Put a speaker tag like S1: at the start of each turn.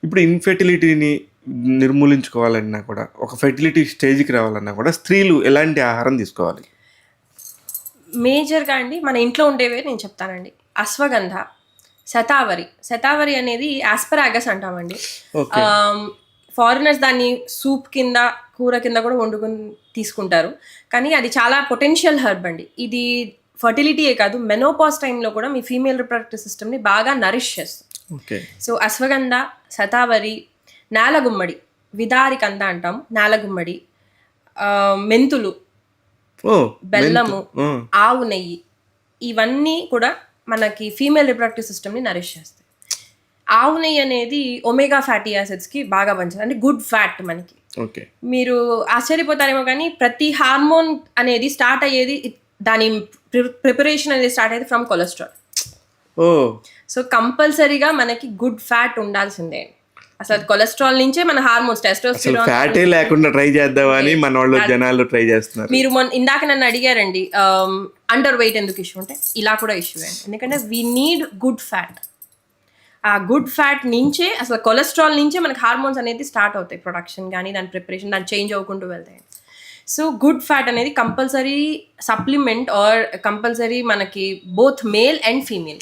S1: ఇప్పుడు ఇన్ఫెర్టిలిటీని నిర్మూలించుకోవాలన్నా కూడా, ఒక ఫెర్టిలిటీ స్టేజ్కి రావాలన్నా కూడా స్త్రీలు ఎలాంటి ఆహారం తీసుకోవాలి?
S2: మేజర్గా అండి మన ఇంట్లో ఉండేవే నేను చెప్తానండి. అశ్వగంధ, శతావరి అనేది ఆస్పరాగస్ అంటామండి.
S1: ఓకే.
S2: ఫారినర్స్ దాన్ని సూప్ కింద, కూర కింద కూడా వండుకొని తీసుకుంటారు. కానీ అది చాలా పొటెన్షియల్ హెర్బ్ అండి. ఇది ఫర్టిలిటీయే కాదు, మెనోపాజ్ టైంలో కూడా మీ ఫీమేల్ రిప్రొడక్టివ్ సిస్టమ్ని బాగా నరిష్ చేస్తుంది.
S1: ఓకే.
S2: సో అశ్వగంధ, శతావరి, నేలగుమ్మడి, విదారికంద అంటాం, నేలగుమ్మడి, మెంతులు, బెల్లము, ఆవు నెయ్యి, ఇవన్నీ కూడా మనకి ఫీమేల్ రిప్రొడక్టివ్ సిస్టమ్ని నరిష్ చేస్తాయి. ఆవు నెయ్యి అనేది ఒమేగా ఫ్యాటీ యాసిడ్స్కి బాగా మంచిది, అంటే గుడ్ ఫ్యాట్ మనకి.
S1: ఓకే.
S2: మీరు ఆశ్చర్యపోతారేమో కానీ ప్రతి హార్మోన్ అనేది స్టార్ట్ అయ్యేది, దాని ప్రిపరేషన్ అనేది స్టార్ట్ అయ్యేది ఫ్రమ్ కొలెస్ట్రాల్. సో కంపల్సరీగా మనకి గుడ్ ఫ్యాట్ ఉండాల్సిందే. అసలు కొలెస్ట్రాల్ నుంచే మన హార్మోన్స్, టెస్టోస్టెరాన్,
S1: ఫ్యాటే లేకుండా ట్రై చేద్దామని మన వాళ్ళు జనాలు ట్రై చేస్తున్నారు.
S2: మీరు ఇందాక నన్ను అడిగారండి అండర్ వెయిట్ ఎందుకు ఇష్యూ అంటే, ఇలా కూడా ఇష్యూ అండి. ఎందుకంటే వీ నీడ్ గుడ్ ఫ్యాట్. ఆ గుడ్ ఫ్యాట్ నుంచే, అసలు కొలెస్ట్రాల్ నుంచే మనకి హార్మోన్స్ అనేది స్టార్ట్ అవుతాయి, ప్రొడక్షన్ కానీ దాని ప్రిపరేషన్, దాన్ని చేంజ్ అవ్వకుండా వెళ్తాయి. సో గుడ్ ఫ్యాట్ అనేది కంపల్సరీ సప్లిమెంట్ ఆర్ కంపల్సరీ మనకి బోత్ మేల్ అండ్ ఫీమేల్.